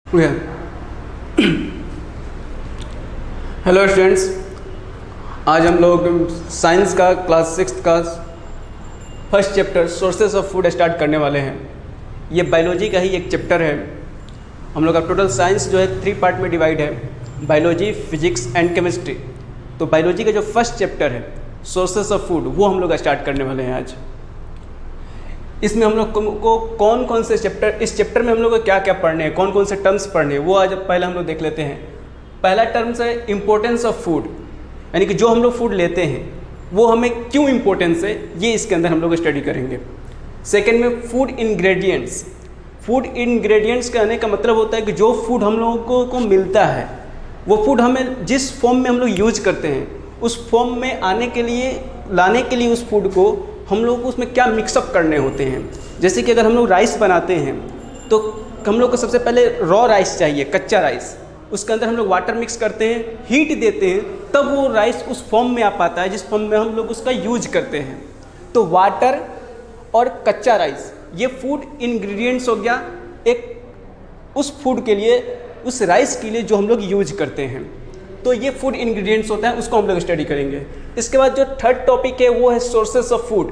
Hello students, आज हम लोग साइंस का क्लास 6 का first chapter sources of food start करने वाले हैं। ये बायोलॉजी का ही एक चैप्टर है। हम लोग का टोटल साइंस जो है 3 पार्ट में डिवाइड है, बायोलॉजी, फिजिक्स एंड केमिस्ट्री। तो बायोलॉजी का जो फर्स्ट चैप्टर है सोर्सेस ऑफ फूड, वो हम लोग स्टार्ट करने वाले हैं आज। इसमें हम लोग को कौन कौन से चैप्टर, इस चैप्टर में हम लोग को क्या क्या पढ़ने हैं, कौन कौन से टर्म्स पढ़ने हैं, वो आज पहले हम लोग देख लेते हैं। पहला टर्म्स है इम्पोर्टेंस ऑफ फूड, यानी कि जो हम लोग फूड लेते हैं वो हमें क्यों इम्पोर्टेंस है, ये इसके अंदर हम लोग स्टडी करेंगे। सेकेंड में फूड इंग्रेडिएंट्स। फूड इंग्रेडिएंट्स कहने का मतलब होता है कि जो फूड हम लोगों को मिलता है वो फूड हमें जिस फॉर्म में हम लोग यूज करते हैं उस फॉर्म में लाने के लिए उस फूड को हम लोग को उसमें क्या मिक्सअप करने होते हैं। जैसे कि अगर हम लोग राइस बनाते हैं तो हम लोग को सबसे पहले रॉ राइस चाहिए, कच्चा राइस। उसके अंदर हम लोग वाटर मिक्स करते हैं, हीट देते हैं, तब वो राइस उस फॉर्म में आ पाता है जिस फॉर्म में हम लोग उसका यूज करते हैं। तो वाटर और कच्चा राइस ये फूड इंग्रेडिएंट्स हो गया एक उस फूड के लिए, उस राइस के लिए जो हम लोग यूज करते हैं। तो ये फूड इंग्रेडिएंट्स होता है, उसको हम लोग स्टडी करेंगे। इसके बाद जो थर्ड टॉपिक है वो है sources of food.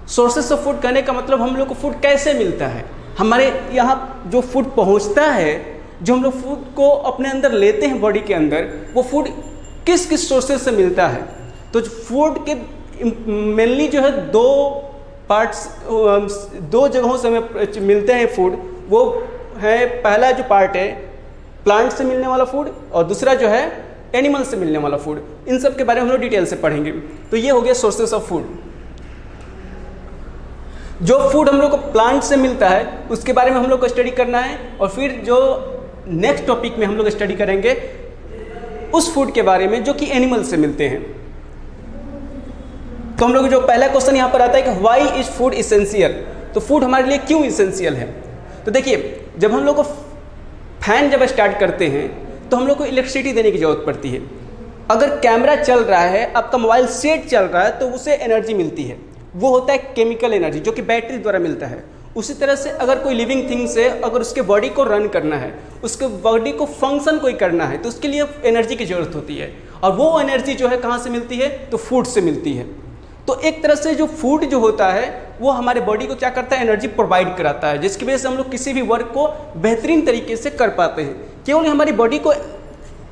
Sources of food कहने का मतलब हम लोग को फूड कैसे मिलता है, हमारे यहाँ जो फूड पहुँचता है, जो हम लोग फूड को अपने अंदर लेते हैं बॉडी के अंदर, वो फूड किस किस सोर्सेज से मिलता है। तो फूड के मेनली जो है दो जगहों से हमें मिलते हैं फूड। वो है, पहला जो पार्ट है प्लांट से मिलने वाला फूड और दूसरा जो है एनिमल से मिलने वाला फूड। इन सब के बारे में हम लोग डिटेल से पढ़ेंगे। तो ये हो गया सोर्सेस ऑफ फूड। जो फूड हम लोग को प्लांट से मिलता है उसके बारे में हम लोग को स्टडी करना है, और फिर जो नेक्स्ट टॉपिक में हम लोग स्टडी करेंगे उस फूड के बारे में जो कि एनिमल से मिलते हैं। तो हम लोग जो पहला क्वेश्चन यहाँ पर आता है कि व्हाई इज फूड इसेंशियल। तो फूड हमारे लिए क्यों इसेंशियल है। तो देखिए, जब हम लोग को फैन जब स्टार्ट करते हैं तो हम लोग को इलेक्ट्रिसिटी देने की ज़रूरत पड़ती है। अगर कैमरा चल रहा है, आपका मोबाइल सेट चल रहा है, तो उसे एनर्जी मिलती है, वो होता है केमिकल एनर्जी जो कि बैटरी द्वारा मिलता है। उसी तरह से अगर कोई लिविंग थिंग्स है, अगर उसके बॉडी को रन करना है, उसके बॉडी को फंक्शन कोई करना है, तो उसके लिए एनर्जी की ज़रूरत होती है। और वो एनर्जी जो है कहाँ से मिलती है, तो फूड से मिलती है। तो एक तरह से जो फूड जो होता है वो हमारे बॉडी को क्या करता है, एनर्जी प्रोवाइड कराता है, जिसकी वजह से हम लोग किसी भी वर्क को बेहतरीन तरीके से कर पाते हैं। केवल हमारी बॉडी को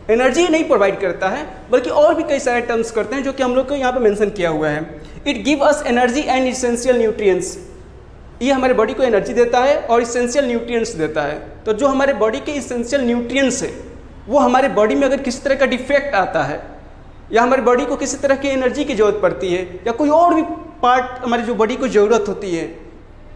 एनर्जी नहीं प्रोवाइड करता है बल्कि और भी कई सारे टर्म्स करते हैं जो कि हम लोग को यहाँ पे मेंशन किया हुआ है। It give us energy and essential nutrients. ये हमारे बॉडी को एनर्जी देता है और इसेंशियल न्यूट्रिएंट्स देता है। तो जो हमारे बॉडी के इसेंशियल न्यूट्रिएंट्स है वो हमारे बॉडी में अगर किसी तरह का डिफेक्ट आता है या हमारी बॉडी को किसी तरह की एनर्जी की ज़रूरत पड़ती है या कोई और भी पार्ट हमारी जो बॉडी को ज़रूरत होती है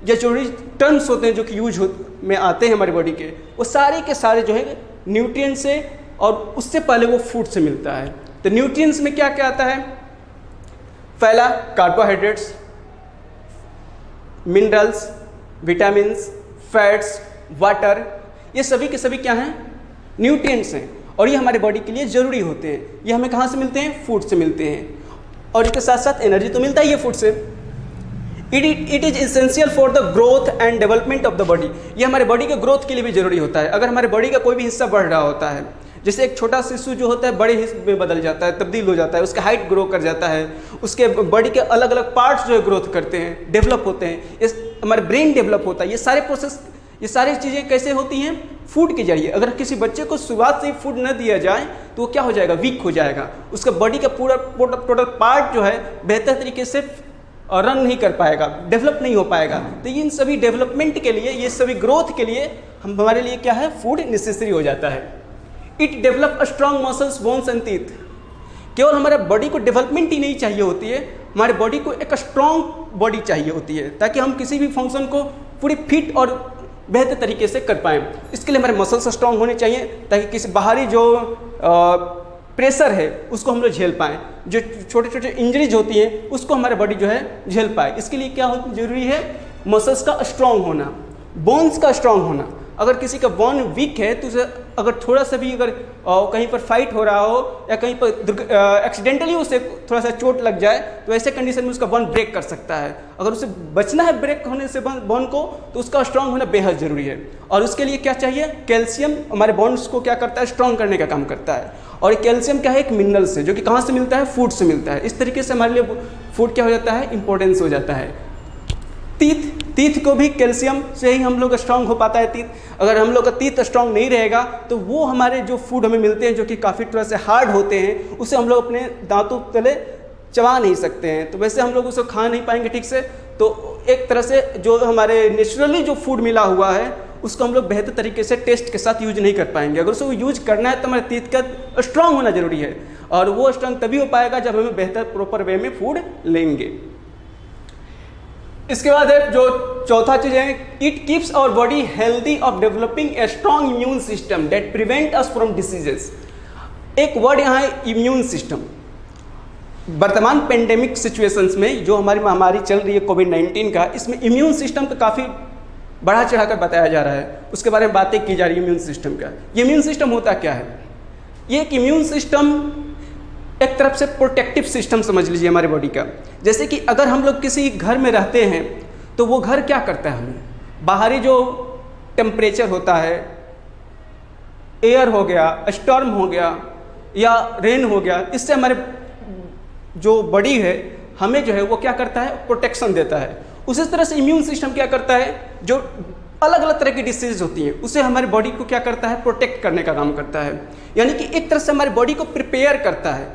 या जरूरी टर्म्स होते हैं जो कि यूज में आते हैं हमारी बॉडी के, वो सारे के सारे जो है न्यूट्रिएंट्स से, और उससे पहले वो फूड से मिलता है। तो न्यूट्रिएंट्स में क्या क्या आता है, पहला carbohydrates, minerals, vitamins, fats, water, ये सभी के सभी क्या हैं, न्यूट्रिएंट्स हैं, और ये हमारे बॉडी के लिए ज़रूरी होते हैं। ये हमें कहाँ से मिलते हैं, फूड से मिलते हैं। और इसके साथ साथ एनर्जी तो मिलता ही है फूड से। It is essential for the growth and development of the body. ये हमारे बॉडी के ग्रोथ के लिए भी ज़रूरी होता है। अगर हमारे बॉडी का कोई भी हिस्सा बढ़ रहा होता है, जैसे एक छोटा शिशु जो होता है बड़े हिस्से में बदल जाता है, तब्दील हो जाता है, उसका हाइट ग्रो कर जाता है, उसके बॉडी के अलग अलग पार्ट्स जो है ग्रोथ करते हैं, डेवलप होते हैं, इस हमारे ब्रेन डेवलप होता है। ये सारे प्रोसेस, ये सारी चीज़ें कैसे होती हैं, फूड के जरिए। अगर किसी बच्चे को शुरुआत से ही फूड न दिया जाए तो वो क्या हो जाएगा, वीक हो जाएगा। उसका बॉडी का पूरा टोटल पार्ट जो है बेहतर तरीके से रन नहीं कर पाएगा, डेवलप नहीं हो पाएगा। तो इन सभी डेवलपमेंट के लिए, ये सभी ग्रोथ के लिए हमारे लिए क्या है, फूड नेसेसरी हो जाता है। It develop strong muscles, bones and teeth. केवल हमारे बॉडी को डेवलपमेंट ही नहीं चाहिए होती है, हमारे बॉडी को एक स्ट्रॉन्ग बॉडी चाहिए होती है ताकि हम किसी भी फंक्शन को पूरी फिट और बेहतर तरीके से कर पाएँ। इसके लिए हमारे मसल्स स्ट्रॉन्ग होने चाहिए ताकि किसी बाहरी जो प्रेशर है उसको हम लोग झेल पाएँ, जो छोटे छोटे इंजरीज होती हैं उसको हमारे बॉडी जो है झेल पाए। इसके लिए क्या जरूरी है, मसल्स का स्ट्रॉन्ग होना, बोन्स का स्ट्रॉन्ग होना। अगर किसी का बोन वीक है तो उसे अगर थोड़ा सा भी अगर कहीं पर फाइट हो रहा हो या कहीं पर एक्सीडेंटली उसे थोड़ा सा चोट लग जाए तो ऐसे कंडीशन में उसका बोन ब्रेक कर सकता है। अगर उसे बचना है ब्रेक होने से बोन को, तो उसका स्ट्रांग होना बेहद ज़रूरी है। और उसके लिए क्या चाहिए? कैल्शियम हमारे बोन्स को क्या करता है? स्ट्रांग करने का काम करता है। और कैल्शियम क्या है? एक मिनरल से, जो कि कहाँ से मिलता है? फूड से मिलता है। इस तरीके से हमारे लिए फूड क्या हो जाता है? इंपॉर्टेंस हो जाता है। तीथ को भी कैल्शियम से ही हम लोग स्ट्रांग हो पाता है तीथ। अगर हम लोग का तीथ स्ट्रांग नहीं रहेगा तो वो हमारे जो फूड हमें मिलते हैं जो कि काफ़ी थोड़ा से हार्ड होते हैं, उसे हम लोग अपने दांतों तले चबा नहीं सकते हैं, तो वैसे हम लोग उसे खा नहीं पाएंगे ठीक से। तो एक तरह से जो हमारे नेचुरली जो फूड मिला हुआ है उसको हम लोग बेहतर तरीके से टेस्ट के साथ यूज नहीं कर पाएंगे। अगर उसको यूज करना है तो हमारे तीथ का स्ट्रांग होना जरूरी है, और वो स्ट्रांग तभी हो पाएगा जब हमें बेहतर प्रोपर वे में फूड लेंगे। इसके बाद है जो चौथा चीज है, it keeps our body healthy of developing a strong immune system that prevent us from diseases. एक वर्ड यहाँ है इम्यून सिस्टम। वर्तमान पेंडेमिक सिचुएशंस में जो हमारी महामारी चल रही है कोविड-19 का, इसमें इम्यून सिस्टम का काफ़ी बढ़ा चढ़ाकर बताया जा रहा है, उसके बारे में बातें की जा रही है इम्यून सिस्टम का। ये इम्यून सिस्टम होता क्या है? ये एक इम्यून सिस्टम एक तरफ से प्रोटेक्टिव सिस्टम समझ लीजिए हमारे बॉडी का। जैसे कि अगर हम लोग किसी घर में रहते हैं तो वो घर क्या करता है? हमें बाहरी जो टेम्परेचर होता है, एयर हो गया, स्टॉर्म हो गया या रेन हो गया, इससे हमारे जो बॉडी है हमें जो है वो क्या करता है? प्रोटेक्शन देता है। उसी तरह से इम्यून सिस्टम क्या करता है? जो अलग अलग तरह की डिसीज होती हैं उसे हमारे बॉडी को क्या करता है? प्रोटेक्ट करने का काम करता है। यानी कि एक तरह से हमारे बॉडी को प्रिपेयर करता है,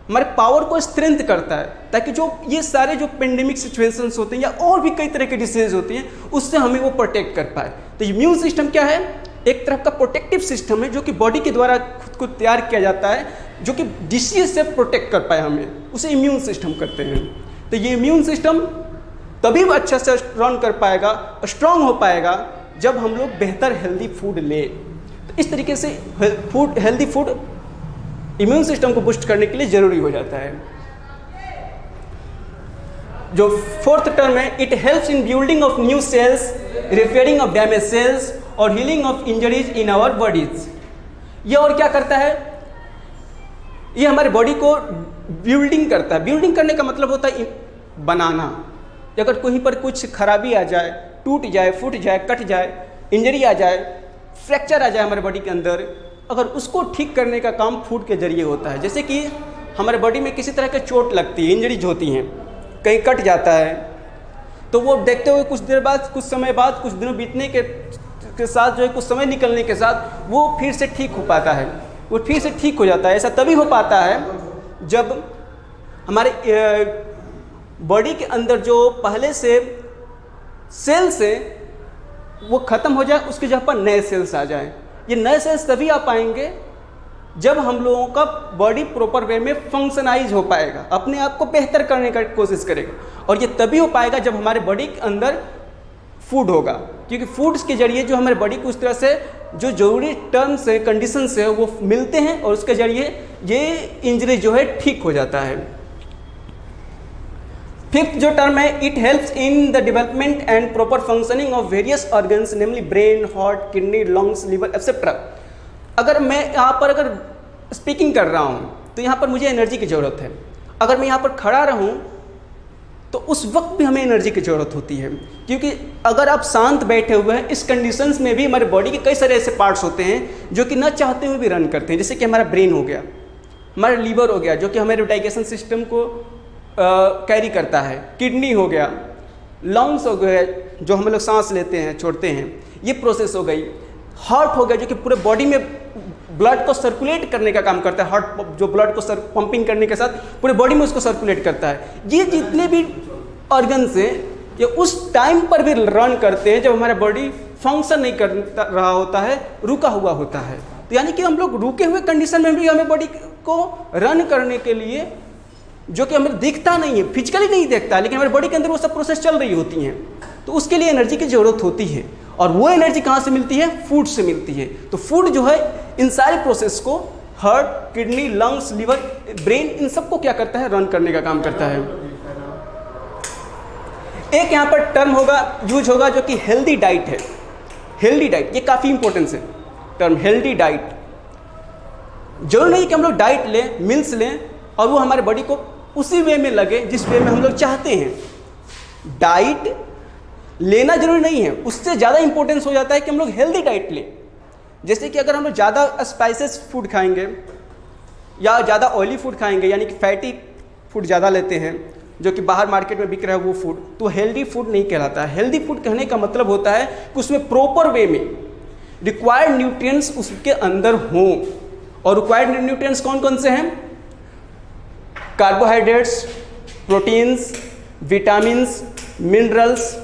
हमारे पावर को स्ट्रेंथ करता है, ताकि जो ये सारे जो पेंडेमिक सिचुएशंस होते हैं या और भी कई तरह की डिसीज होती हैं उससे हमें वो प्रोटेक्ट कर पाए। तो इम्यून सिस्टम क्या है? एक तरह का प्रोटेक्टिव सिस्टम है जो कि बॉडी के द्वारा खुद को तैयार किया जाता है, जो कि डिसीज से प्रोटेक्ट कर पाए हमें, उसे इम्यून सिस्टम करते हैं। तो ये इम्यून सिस्टम तभी अच्छा से रन कर पाएगा, स्ट्रांग हो पाएगा, जब हम लोग बेहतर हेल्दी फूड लें। तो इस तरीके से हेल्दी फूड इम्यून सिस्टम को बूस्ट करने के लिए जरूरी हो जाता है। जो फोर्थ टर्म है, it helps in building of new cells, repairing of damage cells और healing of injuries in our bodies. ये और क्या करता है? ये हमारे बॉडी को बिल्डिंग करता है। बिल्डिंग करने का मतलब होता है बनाना। अगर कहीं पर कुछ खराबी आ जाए, टूट जाए, फूट जाए, कट जाए, इंजरी आ जाए, फ्रैक्चर आ जाए हमारे बॉडी के अंदर, अगर उसको ठीक करने का काम फूड के जरिए होता है। जैसे कि हमारे बॉडी में किसी तरह की चोट लगती है, इंजरीज होती हैं, कहीं कट जाता है, तो वो देखते हुए कुछ देर बाद, कुछ समय बाद, कुछ दिनों बीतने के साथ जो है, कुछ समय निकलने के साथ वो फिर से ठीक हो पाता है, वो फिर से ठीक हो जाता है। ऐसा तभी हो पाता है जब हमारे बॉडी के अंदर जो पहले से सेल्स है वो ख़त्म हो जाए, उसकी जगह पर नए सेल्स आ जाएं। ये नए सेल्स तभी आ पाएंगे जब हम लोगों का बॉडी प्रॉपर वे में फंक्शनाइज हो पाएगा, अपने आप को बेहतर करने का कोशिश करेगा। और ये तभी हो पाएगा जब हमारे बॉडी के अंदर फूड होगा, क्योंकि फूड्स के जरिए जो हमारे बॉडी को उस तरह से जो जरूरी टर्म्स है, कंडीशंस है, वो मिलते हैं और उसके जरिए ये इंजरी जो है ठीक हो जाता है। फिफ्थ जो टर्म है, it helps in the development and proper functioning of various organs namely brain, heart, kidney, lungs, liver etcetera. अगर मैं यहाँ पर अगर स्पीकिंग कर रहा हूँ तो यहाँ पर मुझे एनर्जी की ज़रूरत है। अगर मैं यहाँ पर खड़ा रहूँ तो उस वक्त भी हमें एनर्जी की ज़रूरत होती है, क्योंकि अगर आप शांत बैठे हुए हैं, इस कंडीशंस में भी हमारे बॉडी के कई सारे ऐसे पार्ट्स होते हैं जो कि न चाहते हुए भी रन करते हैं। जैसे कि हमारा ब्रेन हो गया, हमारा लीवर हो गया जो कि हमारे डाइजेशन सिस्टम को कैरी करता है, किडनी हो गया, लंग्स हो गए जो हम लोग सांस लेते हैं छोड़ते हैं, ये प्रोसेस हो गई, हार्ट हो गया जो कि पूरे बॉडी में ब्लड को सर्कुलेट करने का काम करता है, हार्ट जो ब्लड को पंपिंग करने के साथ पूरे बॉडी में उसको सर्कुलेट करता है। ये जितने भी ऑर्गन्स हैं ये उस टाइम पर भी रन करते हैं जब हमारा बॉडी फंक्शन नहीं कर रहा होता है, रुका हुआ होता है। तो यानी कि हम लोग रुके हुए कंडीशन में भी हमें बॉडी को रन करने के लिए, जो कि हमें दिखता नहीं है, फिजिकली नहीं दिखता, लेकिन हमारे बॉडी के अंदर वो सब प्रोसेस चल रही होती हैं, तो उसके लिए एनर्जी की ज़रूरत होती है। और वो एनर्जी कहाँ से मिलती है? फूड से मिलती है। तो फूड जो है इन सारे प्रोसेस को heart, kidney, lungs, liver, brain, इन सबको क्या करता है? रन करने का काम करता है। एक यहाँ पर टर्म होगा, यूज होगा, जो कि हेल्दी डाइट है। हेल्दी डाइट ये काफ़ी इंपॉर्टेंस है। Term healthy diet. जरूर नहीं कि हम लोग डाइट लें, मील्स लें और वो हमारे बॉडी को उसी वे में लगे जिस वे में हम लोग चाहते हैं। डाइट लेना जरूरी नहीं है, उससे ज़्यादा इंपॉर्टेंस हो जाता है कि हम लोग हेल्दी डाइट लें। जैसे कि अगर हम लोग ज़्यादा स्पाइसेस फूड खाएंगे या ज़्यादा ऑयली फूड खाएंगे, यानी कि फैटी फूड ज़्यादा लेते हैं जो कि बाहर मार्केट में बिक रहा है वो फूड, तो हेल्दी फूड नहीं कहलाता है। हेल्दी फूड कहने का मतलब होता है कि उसमें प्रॉपर वे में रिक्वायर्ड न्यूट्रिएंट्स उसके अंदर हों। और रिक्वायर्ड न्यूट्रिएंट्स कौन कौन से हैं? Carbohydrates, proteins, vitamins, minerals,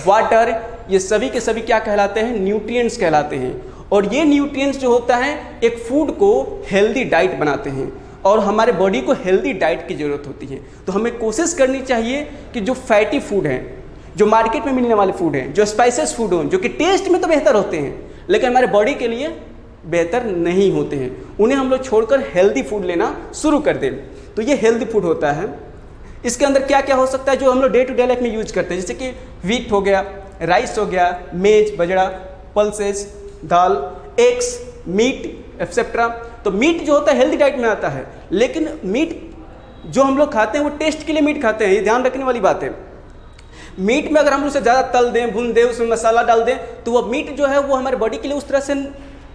water, ये सभी के सभी क्या कहलाते हैं? न्यूट्रिएंट्स कहलाते हैं। और ये न्यूट्रिएंट्स जो होता है एक फूड को हेल्दी डाइट बनाते हैं और हमारे बॉडी को हेल्दी डाइट की ज़रूरत होती है। तो हमें कोशिश करनी चाहिए कि जो फैटी फूड हैं, जो मार्केट में मिलने वाले फूड हैं, जो स्पाइसेस फूड हों, जो कि टेस्ट में तो बेहतर होते हैं लेकिन हमारे बॉडी के लिए बेहतर नहीं होते हैं, उन्हें हम लोग छोड़कर हेल्दी फूड लेना शुरू कर दें। तो ये हेल्दी फूड होता है। इसके अंदर क्या क्या हो सकता है जो हम लोग डे टू डे लाइफ में यूज करते हैं, जैसे कि व्हीट हो गया, राइस हो गया, मेज, बजड़ा, पल्सेस, दाल, एग्स, मीट एक्सेट्रा। तो मीट जो होता है हेल्दी डाइट में आता है, लेकिन मीट जो हम लोग खाते हैं वो टेस्ट के लिए मीट खाते हैं, ये ध्यान रखने वाली बात है। मीट में अगर हम उसे ज़्यादा तल दें, भून दें, उसमें मसाला डाल दें, तो वो मीट जो है वो हमारे बॉडी के लिए उस तरह से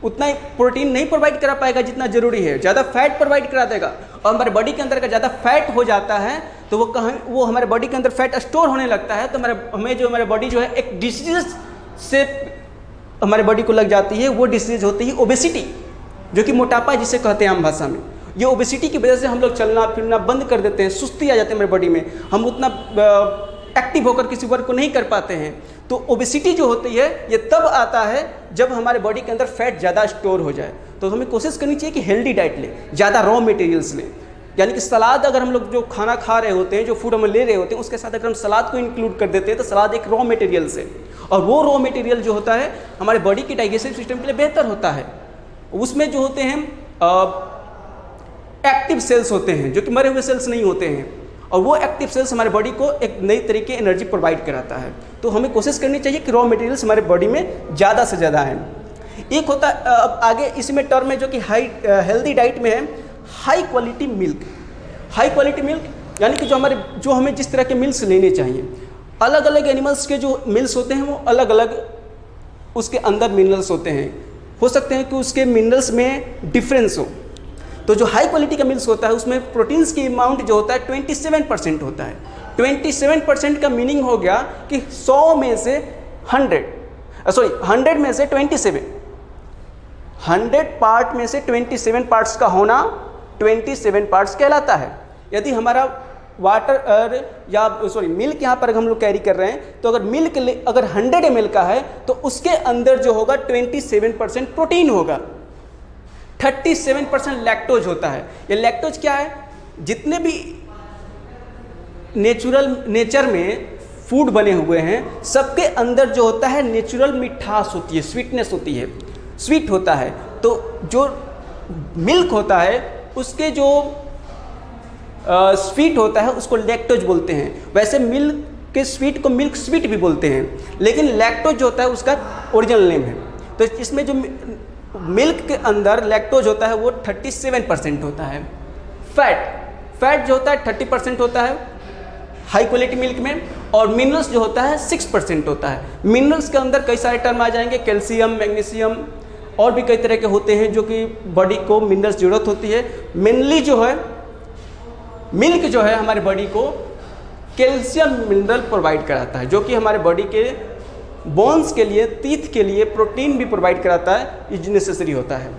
उतना ही प्रोटीन नहीं प्रोवाइड करा पाएगा जितना जरूरी है, ज़्यादा फैट प्रोवाइड करा देगा। और हमारे बॉडी के अंदर का ज़्यादा फैट हो जाता है तो वो हमारे बॉडी के अंदर फैट स्टोर होने लगता है, तो हमारे बॉडी जो है एक डिसीज से हमारे बॉडी को लग जाती है। वो डिसीज होती है ओबेसिटी, जो कि मोटापा जिसे कहते हैं आम भाषा में। ये ओबेसिटी की वजह से हम लोग चलना फिरना बंद कर देते हैं, सुस्ती आ जाती है हमारे बॉडी में, हम उतना एक्टिव होकर किसी वर्क को नहीं कर पाते हैं। तो ओबेसिटी जो होती है ये तब आता है जब हमारे बॉडी के अंदर फैट ज़्यादा स्टोर हो जाए। तो हमें कोशिश करनी चाहिए कि हेल्दी डाइट लें, ज़्यादा रॉ मटेरियल्स लें, यानी कि सलाद अगर हम लोग जो खाना खा रहे होते हैं, जो फूड हम ले रहे होते हैं, उसके साथ अगर हम सलाद को इंक्लूड कर देते हैं तो सलाद एक रॉ मटेरियल्स है। और वो रॉ मटेरियल जो होता है हमारे बॉडी के डाइजेस्टिव सिस्टम के लिए बेहतर होता है। उसमें जो होते हैं एक्टिव सेल्स होते हैं जो कि मरे हुए सेल्स नहीं होते हैं, और वो एक्टिव सेल्स हमारे बॉडी को एक नई तरीके एनर्जी प्रोवाइड कराता है। तो हमें कोशिश करनी चाहिए कि रॉ मटेरियल्स हमारे बॉडी में ज़्यादा से ज़्यादा आएँ। एक होता अब आगे इसमें टर्म है जो कि हेल्दी डाइट में है, high quality milk. High quality milk यानी कि जो हमें जिस तरह के मिल्स लेने चाहिए, अलग अलग एनिमल्स के जो मिल्स होते हैं वो अलग अलग उसके अंदर मिनरल्स होते हैं, हो सकते हैं कि उसके मिनरल्स में डिफरेंस हो। तो जो हाई क्वालिटी का मिल्स होता है उसमें प्रोटीन्स की अमाउंट जो होता है 27% होता है। 27% का मीनिंग हो गया कि 100 में से 100 में से 27, 100 पार्ट में से 27 पार्ट्स का होना 27 पार्ट्स कहलाता है। यदि हमारा मिल्क यहाँ पर हम लोग कैरी कर रहे हैं तो अगर मिल्क अगर 100 ml का है तो उसके अंदर जो होगा 27% प्रोटीन होगा, 37% लैक्टोज होता है। ये लैक्टोज क्या है? जितने भी नेचर में फूड बने हुए हैं सबके अंदर जो होता है नेचुरल मिठास होती है, स्वीटनेस होती है, स्वीट होता है। तो जो मिल्क होता है उसके जो स्वीट होता है उसको लैक्टोज बोलते हैं। वैसे मिल्क के स्वीट को मिल्क स्वीट भी बोलते हैं, लेकिन लैक्टोज जो होता है उसका ओरिजिनल नेम है। तो इसमें जो मिल्क के अंदर लैक्टोज होता है वो 37% होता है। फैट जो होता है 30% होता है हाई क्वालिटी मिल्क में, और मिनरल्स जो होता है 6% होता है। मिनरल्स के अंदर कई सारे टर्म आ जाएंगे, कैल्शियम, मैग्नीशियम और भी कई तरह के होते हैं जो कि बॉडी को मिनरल्स ज़रूरत होती है। मेनली जो है मिल्क जो है हमारे बॉडी को कैल्शियम मिनरल प्रोवाइड कराता है, जो कि हमारे बॉडी के बोन्स के लिए, टीथ के लिए प्रोटीन भी प्रोवाइड कराता है, ये नेसेसरी होता है।